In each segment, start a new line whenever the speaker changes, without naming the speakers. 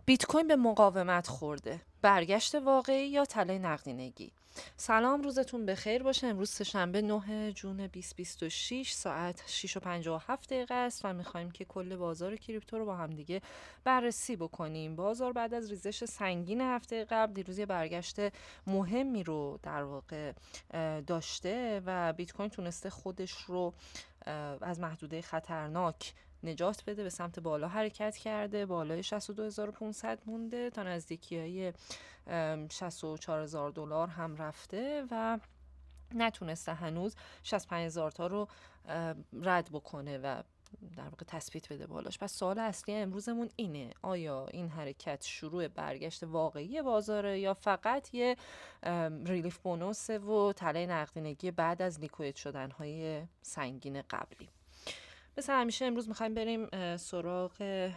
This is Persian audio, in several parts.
بیت کوین به مقاومت خورده. برگشت واقعی یا طلای نقدینگی؟ سلام، روزتون بخیر باشه. امروز سه‌شنبه 9 ژوئن 2026 ساعت 6:57 است و میخوایم که کل بازار کریپتو رو با هم دیگه بررسی بکنیم. بازار بعد از ریزش سنگین هفته قبل دیروز یه برگشت مهمی رو در واقع داشته و بیت کوین تونسته خودش رو از محدوده خطرناک نجات بده، به سمت بالا حرکت کرده، بالای 62500 مونده، تا نزدیکی‌های $64000 هم رفته و نتونسته هنوز 65000 تا رو رد بکنه و در واقع تثبیت بده بالاش. پس سوال اصلی امروزمون اینه: آیا این حرکت شروع برگشت واقعی بازاره یا فقط یه ریلیف بونوس و طلای نقدینگی بعد از لیکوید شدن‌های سنگین قبلی؟ مثل همیشه امروز میخوایم بریم سراغ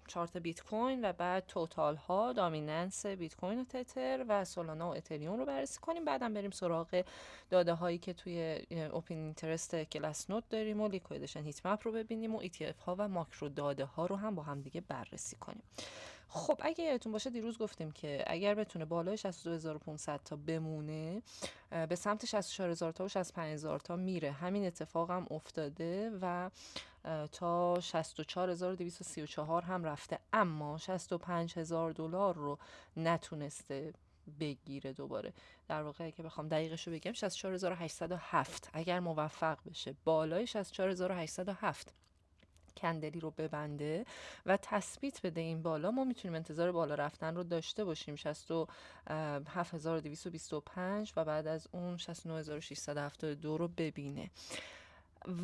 چارت بیت کوین و بعد توتال ها، دامیننس بیت کوین و تتر و سولانا و اتریوم رو بررسی کنیم. بعدم بریم سراغ داده هایی که توی اوپن اینترست کلاس نوت داریم و لیکویدیشن هیت مپ رو ببینیم و ETF ها و ماکرو داده ها رو هم با هم دیگه بررسی کنیم. خب اگه یادتون باشه دیروز گفتیم که اگر بتونه بالای 62500 تا بمونه به سمت 64000 تا و 65000 تا میره. همین اتفاق هم افتاده و تا 64234 هم رفته، اما $65000 رو نتونسته بگیره دوباره. در واقع که بخوام دقیقش رو بگم 64807 اگر موفق بشه بالای 64807 کندلی رو ببنده و تثبیت بده این بالا، ما میتونیم انتظار بالا رفتن رو داشته باشیم 67225 و بعد از اون 69672 رو ببینه.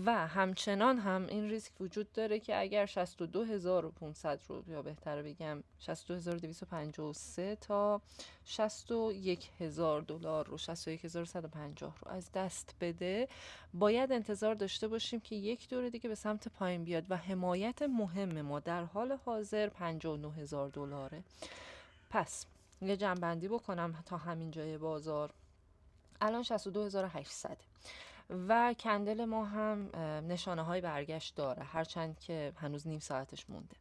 و همچنان هم این ریسک وجود داره که اگر 62500 رو، یا بهتره بگم 62253 تا $61000 رو، 61150 رو از دست بده، باید انتظار داشته باشیم که یک دور دیگه به سمت پایین بیاد و حمایت مهم ما در حال حاضر $59000. پس یه جنبندی بکنم تا همین جای بازار. الان 62800 و کندل ما هم نشانه های برگشت داره، هرچند که هنوز نیم ساعتش مونده.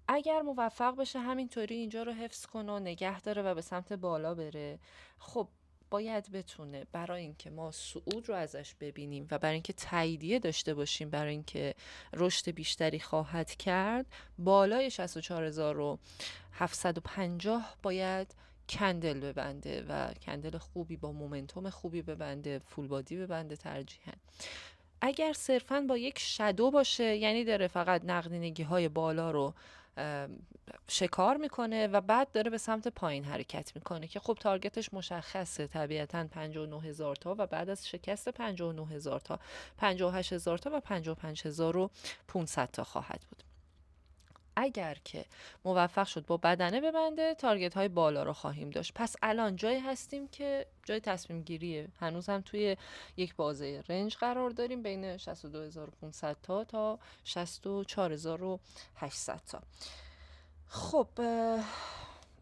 اگر موفق بشه همینطوری اینجا رو حفظ کنه و نگه داره و به سمت بالا بره، خب باید بتونه برای اینکه ما صعود رو ازش ببینیم و برای اینکه تاییدیه داشته باشیم برای اینکه رشد بیشتری خواهد کرد، بالای 64750 باید کندل ببنده و کندل خوبی با مومنتوم خوبی ببنده، فول بادی ببنده ترجیحاً. اگر صرفاً با یک شادو باشه، یعنی داره فقط نقدینگی های بالا رو شکار میکنه و بعد داره به سمت پایین حرکت میکنه که خب تارگتش مشخصه، طبیعتاً 59000 تا و بعد از شکست 59000 تا 58000 تا و 55500 تا خواهد بود. اگر که موفق شد با بدنه ببنده، تارگت های بالا رو خواهیم داشت. پس الان جایی هستیم که جای تصمیم گیریه. هنوز هم توی یک بازه رنج قرار داریم بین 62500 تا 64800 تا. خب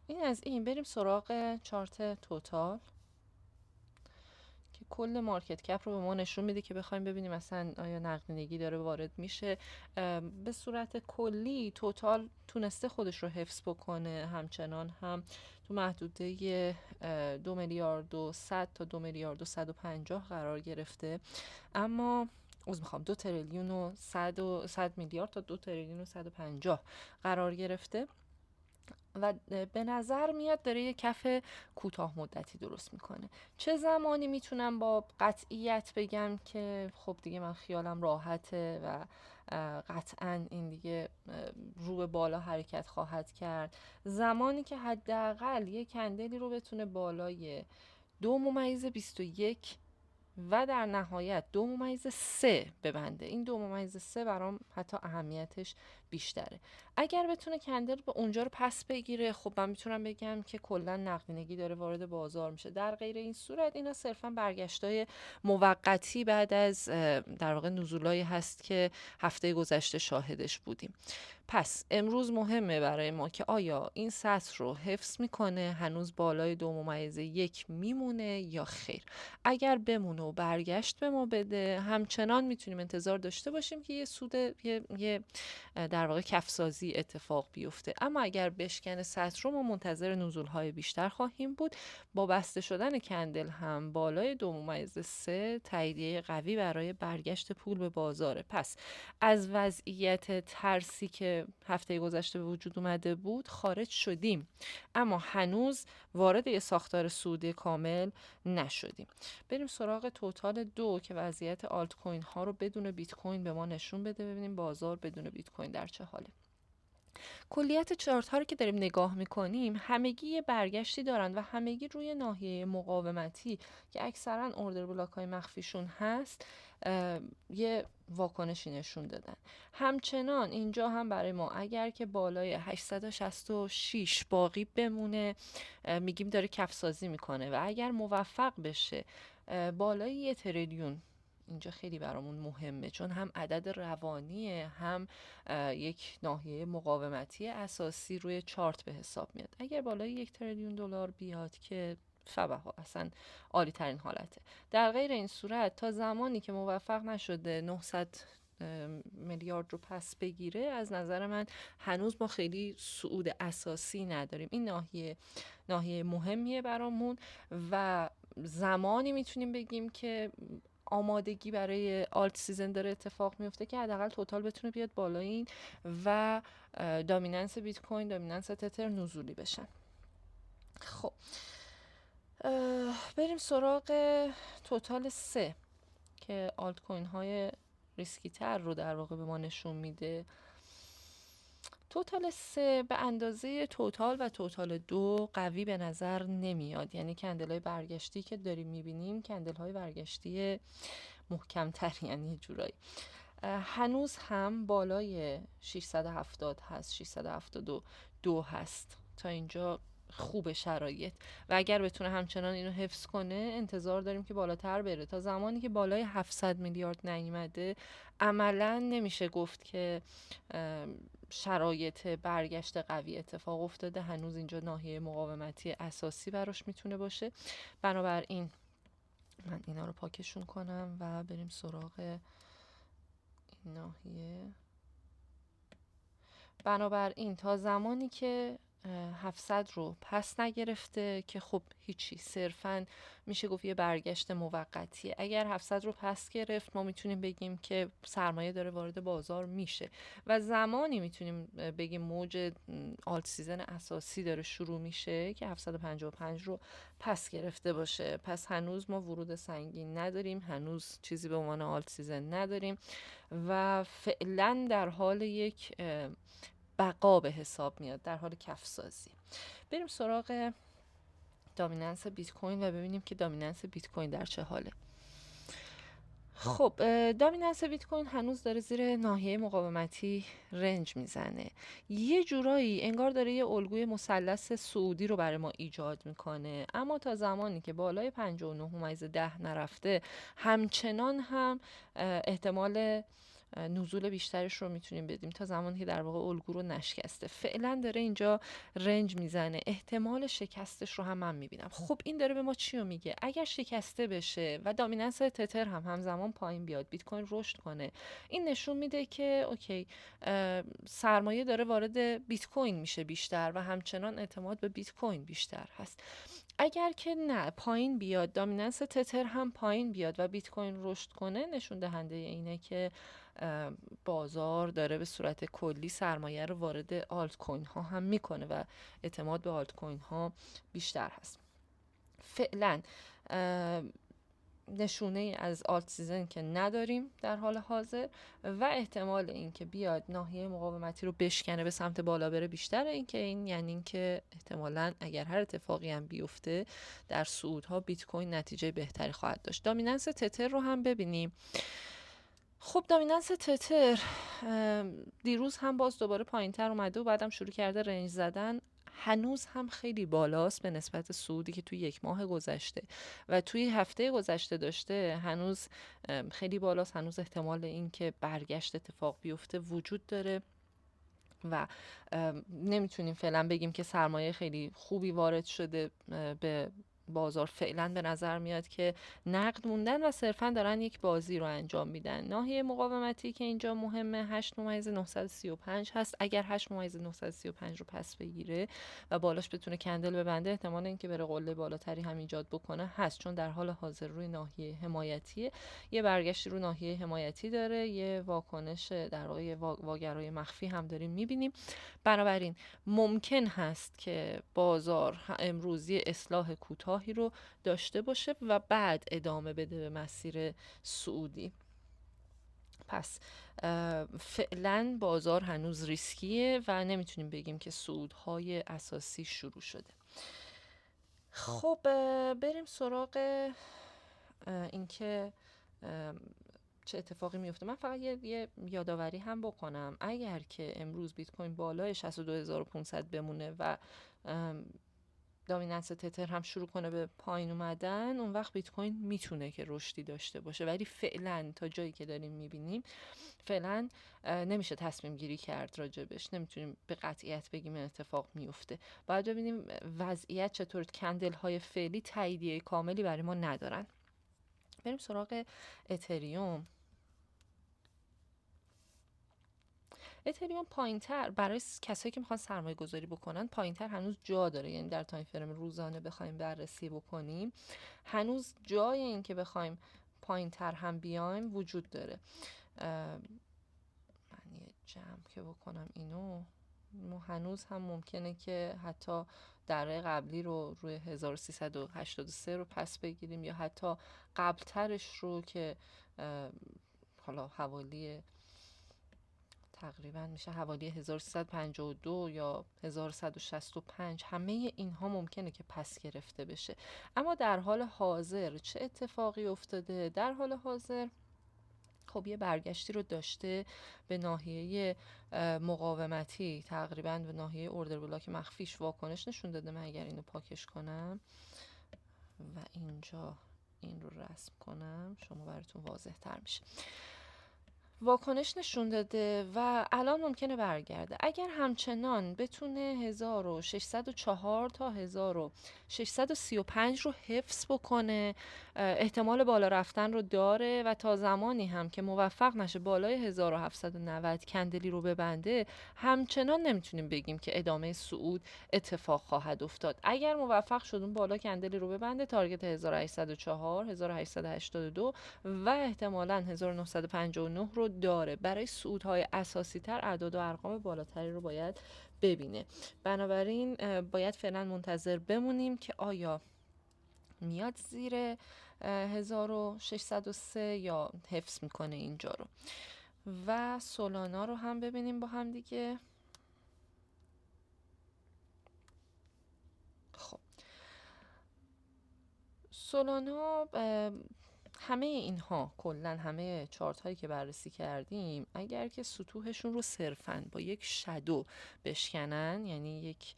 این از این. بریم سراغ چارت توتال که کل مارکت کپ رو به ما نشون میده که بخوایم ببینیم مثلا آیا نقدینگی داره وارد میشه. به صورت کلی توتال تونسته خودش رو حفظ بکنه، همچنان هم تو محدوده 2,100,000,000 تا 2,150,000,000 قرار گرفته، اما 2,100,000,000,000 میلیارد تا 2,150,000,000,000 قرار گرفته و به نظر میاد داره یه کف کوتاه مدتی درست میکنه. چه زمانی میتونم با قطعیت بگم که خب دیگه من خیالم راحته و قطعا این دیگه رو به بالا حرکت خواهد کرد؟ زمانی که حداقل یه کندلی رو بتونه بالای 2.21 و در نهایت 2.3 ببنده. این 2.3 برام حتی اهمیتش بیشتره. اگر بتونه کندل به اونجا رو پس بگیره، خب من میتونم بگم که کلا نقدینگی داره وارد بازار میشه. در غیر این صورت اینا صرفا برگشتای موقتی بعد از در واقع نزولایی هست که هفته گذشته شاهدش بودیم. پس امروز مهمه برای ما که آیا این سطح رو حفظ میکنه، هنوز بالای 2.1 میمونه یا خیر. اگر بمونه و برگشت به ما بده، همچنان میتونیم انتظار داشته باشیم که یه سود، یه در در واقع کفسازی اتفاق بیفته. اما اگر بشکنه سطح رو، ما منتظر نزول‌های بیشتر خواهیم بود. با بسته شدن کندل هم بالای 2.3 تاییدیه قوی برای برگشت پول به بازاره. پس از وضعیت ترسی که هفته گذشته به وجود اومده بود خارج شدیم، اما هنوز وارد یه ساختار سودی کامل نشدیم. بریم سراغ توتال 2 که وضعیت آلت کوین ها رو بدون بیت کوین به ما نشون بده، ببینیم بازار بدون بیت کوین در چه حاله. کلیت چارت ها رو که داریم نگاه میکنیم همگی یه برگشتی دارن و همگی روی ناحیه مقاومتی که اکثرا اوردر بلاک های مخفیشون هست یه واکنشی نشون دادن. همچنان اینجا هم برای ما اگر که بالای 866 باقی بمونه میگیم داره کفسازی میکنه و اگر موفق بشه بالای 1 تریلیون، اینجا خیلی برامون مهمه چون هم عدد روانیه هم یک ناحیه مقاومتی اساسی روی چارت به حساب میاد. اگر بالای 1 تریلیون دلار بیاد که فبها اصلا عالی ترین حالته. در غیر این صورت تا زمانی که موفق نشده 900 میلیارد رو پس بگیره، از نظر من هنوز ما خیلی صعود اساسی نداریم. این ناحیه مهمیه برامون و زمانی میتونیم بگیم که آمادگی برای آلت سیزن داره اتفاق میفته که حداقل توتال بتونه بیاد بالا این و دامیننس بیت کوین، دامیننس تتر نزولی بشن. خب بریم سراغ توتال 3 که آلت کوین های ریسکی تر رو در واقع به ما نشون میده. توتال 3 به اندازه توتال و توتال 2 قوی به نظر نمیاد، یعنی کندل های برگشتی که داریم میبینیم کندل های برگشتی محکم تر، یعنی یه جورایی هنوز هم بالای 670 هست، 672 هست. تا اینجا خوب شرایط و اگر بتونه همچنان اینو حفظ کنه انتظار داریم که بالاتر بره. تا زمانی که بالای 700 میلیارد نیامده عملا نمیشه گفت که شرایط برگشت قوی اتفاق افتاده. هنوز اینجا ناحیه مقاومتی اساسی براش میتونه باشه. بنابراین من اینا رو پاکشون کنم و بریم سراغ این ناحیه. بنابراین تا زمانی که 700 رو پس نگرفته که خب هیچی، صرفاً میشه گفت یه برگشت موقتیه. اگر 700 رو پس گرفت ما میتونیم بگیم که سرمایه داره وارد بازار میشه و زمانی میتونیم بگیم موج آلت سیزن اساسی داره شروع میشه که 755 رو پس گرفته باشه. پس هنوز ما ورود سنگین نداریم، هنوز چیزی به عنوان آلت سیزن نداریم و فعلا در حال یک بقا به حساب میاد، در حال کفسازی. بریم سراغ دامیننس بیت کوین و ببینیم که دامیننس بیت کوین در چه حاله. خب دامیننس بیت کوین هنوز داره زیر ناحیه مقاومتی رنج میزنه، یه جورایی انگار داره یه الگوی مثلث صعودی رو برای ما ایجاد میکنه، اما تا زمانی که بالای 59.10 نرفته همچنان هم احتمال نزول بیشترش رو میتونیم بدیم تا زمانی که در واقع الگو رو نشکسته. فعلا داره اینجا رنج میزنه، احتمال شکستش رو هم من میبینم. خب این داره به ما چی رو میگه؟ اگر شکسته بشه و دامیننس تتر هم همزمان پایین بیاد، بیت کوین رشد کنه، این نشون میده که اوکی سرمایه داره وارد بیت کوین میشه بیشتر و همچنان اعتماد به بیت کوین بیشتر هست. اگر که نه پایین بیاد، دامیننس تتر هم پایین بیاد و بیت کوین رشد کنه، نشون دهنده اینه که بازار داره به صورت کلی سرمایه رو وارد آلت کوین ها هم میکنه و اعتماد به آلت کوین ها بیشتر هست. فعلا نشونه از آلت سیزن که نداریم در حال حاضر و احتمال این که بیاد ناحیه مقاومتی رو بشکنه به سمت بالا بره بیشتره. این که این یعنی این که احتمالاً اگر هر اتفاقی هم بیفته در صعودها بیت کوین نتیجه بهتری خواهد داشت. دامیننس تتر رو هم ببینیم. خب دامیننس تتر دیروز هم باز دوباره پایینتر اومده و بعدم شروع کرده رنج زدن. هنوز هم خیلی بالاست به نسبت صعودی که توی یک ماه گذشته و توی هفته گذشته داشته. هنوز خیلی بالاست، هنوز احتمال این که برگشت اتفاق بیفته وجود داره و نمیتونیم فعلا بگیم که سرمایه خیلی خوبی وارد شده به بازار فعلا به نظر میاد که نقد موندن و صرفا دارن یک بازی رو انجام میدن. ناحیه مقاومتی که اینجا مهمه 8.935 هست. اگر 8.935 رو پس بگیره و بالاش بتونه کندل ببنده، احتمال اینکه بره قله بالاتری هم ایجاد بکنه هست، چون در حال حاضر روی ناحیه حمایتیه. یه برگشتی رو ناحیه حمایتی داره، یه واکنش در واقع واگرای مخفی هم داریم میبینیم. بنابراین ممکن هست که بازار امروز یه اصلاح کوتاهی رو داشته باشه و بعد ادامه بده به مسیر صعودی. پس فعلا بازار هنوز ریسکیه و نمیتونیم بگیم که صعودهای اساسی شروع شده. خب بریم سراغ اینکه چه اتفاقی میفته. من فقط یه یادآوری هم بکنم، اگر که امروز بیت کوین بالای 62500 بمونه و دامیننس تتر هم شروع کنه به پایین اومدن، اون وقت بیت کوین میتونه که رشدی داشته باشه، ولی فعلا تا جایی که داریم میبینیم فعلا نمیشه تصمیم گیری کرد راجبش، نمیتونیم به قطعیت بگیم این اتفاق میفته. باید ببینیم وضعیت چطور. کندل های فعلی تاییدیه کاملی برای ما ندارن. بریم سراغ اتریوم. اتریوم پایینتر برای کسایی که میخوان سرمایه گذاری بکنن پایینتر هنوز جا داره، یعنی در تایم فریم روزانه بخوایم بررسی بکنیم هنوز جای این که بخوایم پایینتر هم بیایم وجود داره. من یه جمع که بکنم اینو، ما هنوز هم ممکنه که حتی دره قبلی رو روی 1383 رو پس بگیریم، یا حتی قبلترش رو که حالا حوالی تقریبا میشه حوالی 1352 یا 1165. همه اینها ممکنه که پس گرفته بشه. اما در حال حاضر چه اتفاقی افتاده؟ در حال حاضر خب یه برگشتی رو داشته به ناحیه مقاومتی، تقریبا به ناحیه اوردر بلاک مخفیش واکنش نشون داده. من اگر اینو پاکش کنم و اینجا این رو رسم کنم شما براتون واضح تر میشه. واکنش نشون داده و الان ممکنه برگرده. اگر همچنان بتونه 1604 تا 1635 رو حفظ بکنه، احتمال بالا رفتن رو داره و تا زمانی هم که موفق نشه بالای 1790 کندلی رو ببنده، همچنان نمیتونیم بگیم که ادامه صعود اتفاق خواهد افتاد. اگر موفق شد اون بالا کندلی رو ببنده، تارگت 1804 1882 و احتمالاً 1959 رو داره. برای صعودهای اساسی تر اعداد و ارقام بالاتری رو باید ببینه. بنابراین باید فعلا منتظر بمونیم که آیا میاد زیر 1603 یا حفظ میکنه اینجا رو. و سولانا رو هم ببینیم با هم دیگه. خب سولانا، همه اینها کلن همه چارت هایی که بررسی کردیم اگر که سطوحشون رو صرفاً با یک شادو بشکنن، یعنی یک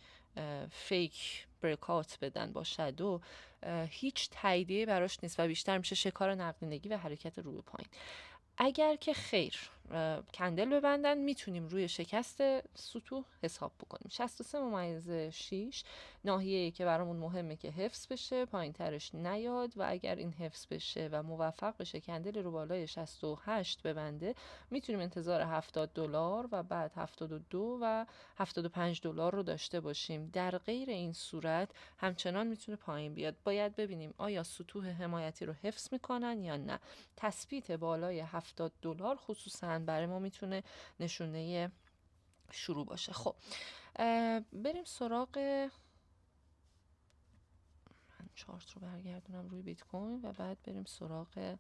فیک بریکات بدن با شادو، هیچ تاییدیه براش نیست و بیشتر میشه شکار نقدینگی و حرکت رو به پایین. اگر که خیر کندل ببندن، میتونیم روی شکست سطوح حساب بکنیم. 63.6 ناحیه‌ای که برامون مهمه که حفظ بشه، پایین ترش نیاد و اگر این حفظ بشه و موفق بشه کندل رو بالای 68 ببنده، میتونیم انتظار $70 و بعد 72 و $75 رو داشته باشیم. در غیر این صورت همچنان میتونه پایین بیاد. باید ببینیم آیا سطوح حمایتی رو حفظ میکنن یا نه. تثبیت بالای $70 خصوصا برای ما میتونه نشونه شروع باشه. خب بریم سراغ، من چارت رو برگردونم روی بیت کوین و بعد بریم سراغ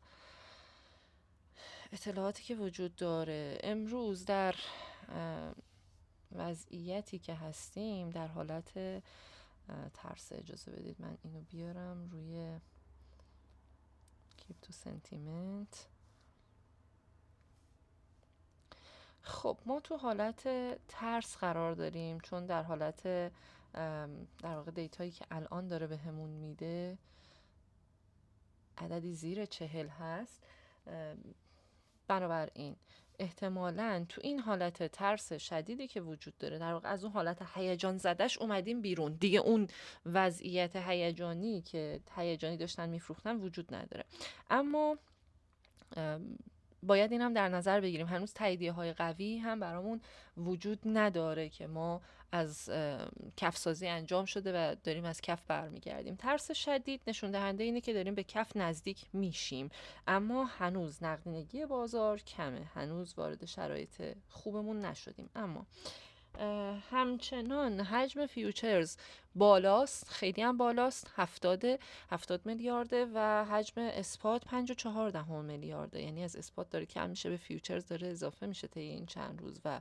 اطلاعاتی که وجود داره. امروز در وضعیتی که هستیم در حالت ترس، اجازه بدید من اینو بیارم روی کریپتو سنتیمنت. خب ما تو حالت ترس قرار داریم، چون در حالت در واقع دیتایی که الان داره بهمون میده عددی زیر 40 هست. بنابراین احتمالاً تو این حالت ترس شدیدی که وجود داره، در واقع از اون حالت هیجان زدش اومدیم بیرون دیگه، اون وضعیت هیجانی که هیجانی داشتن میفروختن وجود نداره. اما باید این هم در نظر بگیریم هنوز تاییدیه های قوی هم برامون وجود نداره که ما از کف سازی انجام شده و داریم از کف برمیگردیم. ترس شدید نشون دهنده اینه که داریم به کف نزدیک میشیم، اما هنوز نقدینگی بازار کمه، هنوز وارد شرایط خوبمون نشدیم. اما همچنان حجم فیوچرز بالاست، خیلی هم بالاست، 70 میلیارده و حجم اثبات 5.4 میلیارده، یعنی از اثبات داره کم میشه، به فیوچرز داره اضافه میشه طی این چند روز. و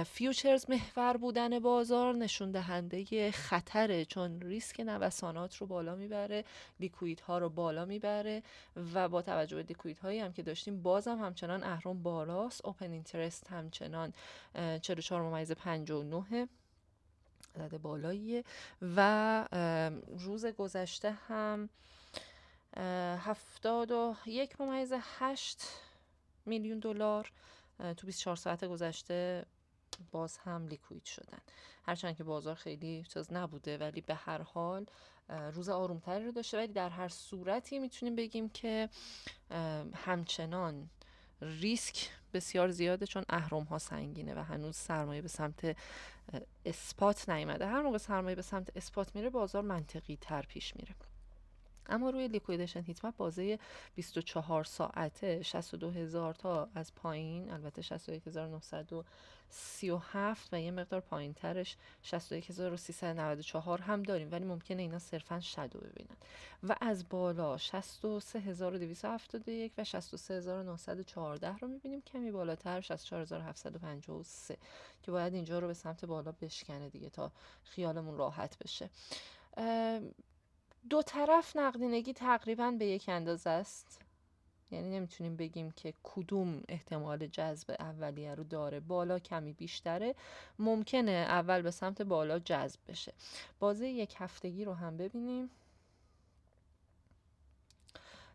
فیوچرز محور بودن بازار نشون دهنده خطره، چون ریسک نوسانات رو بالا میبره، لیکویدها رو بالا میبره و با توجه به لیکویدهایی هم که داشتیم بازم همچنان اهرم بالاست. اوپن اینترست همچنان 44.59 عدد بالاییه و روز گذشته هم 71.8 میلیون دلار تو 24 ساعت گذشته باز هم لیکوید شدن. هرچند که بازار خیلی چیز نبوده ولی به هر حال روز آرومتری رو داشته، ولی در هر صورتی میتونیم بگیم که همچنان ریسک بسیار زیاده، چون اهرم ها سنگینه و هنوز سرمایه به سمت اثبات نیامده. هر موقع سرمایه به سمت اثبات میره بازار منطقی تر پیش میره. اما روی لیکویدیشن هیت مپ بازه 24 ساعته 62,000 تا از پایین، البته 61,937 و یه مقدار پایین ترش 61,394 هم داریم، ولی ممکنه اینا صرفا شادو ببینن. و از بالا 63,271 و 63,914 رو میبینیم، کمی بالاتر 64,753 که باید اینجا رو به سمت بالا بشکنه دیگه تا خیالمون راحت بشه. دو طرف نقدینگی تقریبا به یک اندازه است، یعنی نمیتونیم بگیم که کدوم احتمال جذب اولیه رو داره، بالا کمی بیشتره، ممکنه اول به سمت بالا جذب بشه. بازه یک هفتگی رو هم ببینیم.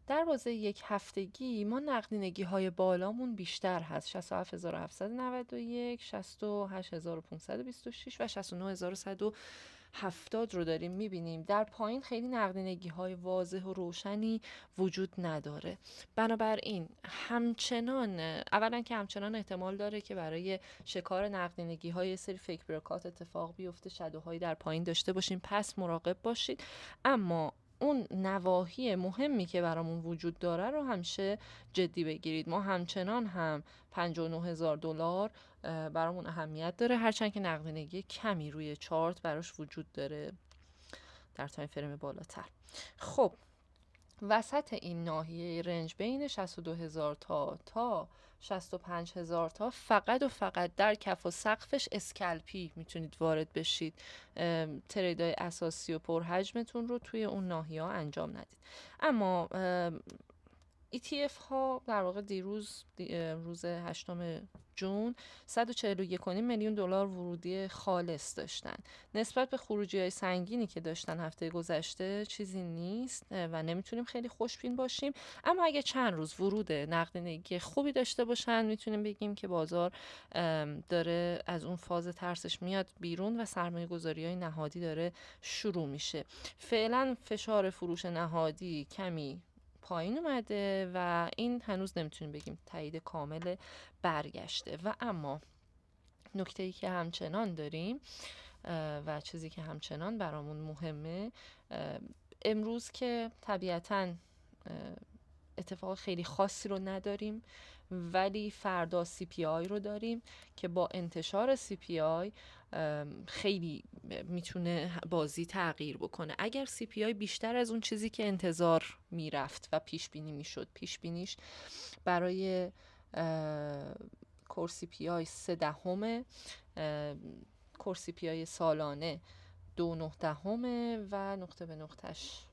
در بازه یک هفتگی ما نقدینگی های بالامون بیشتر هست، 67,791 68,526 و 69,170 رو داریم میبینیم. در پایین خیلی نقدینگی های واضح و روشنی وجود نداره. بنابراین همچنان اولا که همچنان احتمال داره که برای شکار نقدینگی های سری فیک بریکات اتفاق بیفته، شادوهایی در پایین داشته باشیم، پس مراقب باشید. اما اون نواحی مهمی که برامون وجود داره رو همیشه جدی بگیرید. ما همچنان هم 59,000 دلار برامون اهمیت داره، هرچند که نقدینگی کمی روی چارت براش وجود داره در تایم فریم بالاتر. خب وسط این ناحیه رنج بین 62,000 تا 65,000 تا فقط و فقط در کف و سقفش اسکلپی میتونید وارد بشید. تریدای اساسی و پرحجمتون رو توی اون ناحیه ها انجام ندید. اما ETF ها در واقع دیروز روز 8 جون 141.5 میلیون دلار ورودی خالص داشتن. نسبت به خروجی های سنگینی که داشتن هفته گذشته چیزی نیست و نمیتونیم خیلی خوشبین باشیم. اما اگه چند روز ورود نقدینگی خوبی داشته باشن میتونیم بگیم که بازار داره از اون فاز ترسش میاد بیرون و سرمایه گذاری های نهادی داره شروع میشه. فعلا فشار فروش نهادی کمی پایین اومده و این هنوز نمیتونیم بگیم تایید کامل برگشته. و اما نکته‌ای که همچنان داریم و چیزی که همچنان برامون مهمه، امروز که طبیعتاً اتفاق خیلی خاصی رو نداریم، ولی فردا CPI رو داریم که با انتشار CPI خیلی میتونه بازی تغییر بکنه. اگر CPI بیشتر از اون چیزی که انتظار میرفت و پیش بینی میشد، پیش بینیش برای کور CPI 0.3، کور CPI سالانه 2.9 و نقطه به نقطهش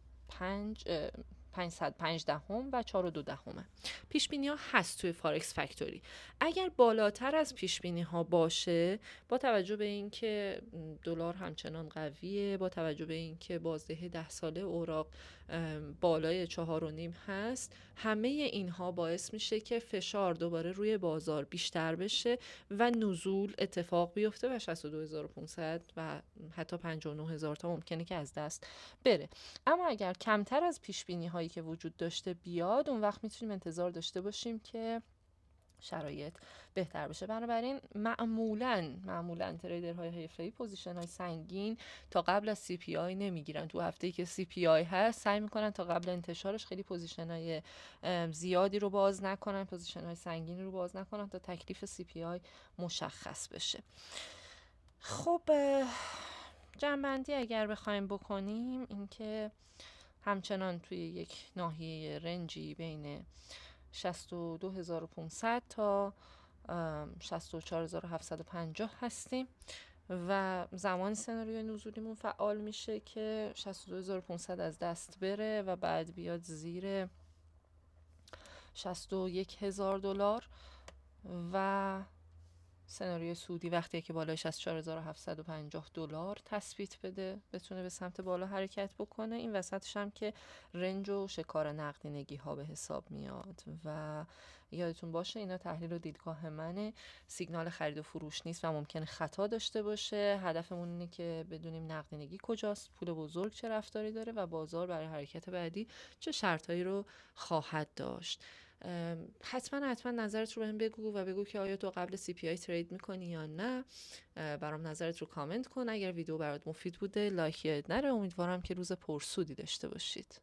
505 دهم و 4.2 دهمه. پیش بینی ها هست توی فارکس فکتوری. اگر بالاتر از پیش بینی ها باشه، با توجه به اینکه دلار همچنان قویه، با توجه به اینکه بازده 10 ساله اوراق بالای 4.5 هست، همه اینها باعث میشه که فشار دوباره روی بازار بیشتر بشه و نزول اتفاق بیفته و 62500 و حتی 59000 تا ممکنه که از دست بره. اما اگر کمتر از پیش بینی هایی که وجود داشته بیاد، اون وقت میتونیم انتظار داشته باشیم که شرایط بهتر بشه. بنابراین معمولا تریدرهای حرفه‌ای پوزیشن های سنگین تا قبل از سی پی آی نمیگیرن. تو هفته‌ای که سی پی آی هست سعی میکنن تا قبل انتشارش خیلی پوزیشن های زیادی رو باز نکنن، پوزیشن های سنگین رو باز نکنن تا تکلیف سی پی آی مشخص بشه. خب جنبندی اگر بخوایم بکنیم اینکه همچنان توی یک ناحیه رنجی بین 62500 تا 64750 هستیم و زمان سناریوی نزولیمون فعال میشه که 62500 از دست بره و بعد بیاد زیر 61000 دلار و سناریوی سعودی وقتی که بالایش از 4750 دلار تثبیت بده بتونه به سمت بالا حرکت بکنه. این وسطش هم که رنج و شکار نقدینگی ها به حساب میاد و یادتون باشه اینا تحلیل و دیدگاه منه، سیگنال خرید و فروش نیست و ممکنه خطا داشته باشه. هدفمون اینه که بدونیم نقدینگی کجاست، پول بزرگ چه رفتاری داره و بازار برای حرکت بعدی چه شرطایی رو خواهد داشت. حتما نظرت رو بهم بگو و بگو که آیا تو قبل سی پی آی ترید میکنی یا نه. برام نظرت رو کامنت کن. اگر ویدیو برات مفید بوده لایک نره. امیدوارم که روز پرسودی داشته باشید.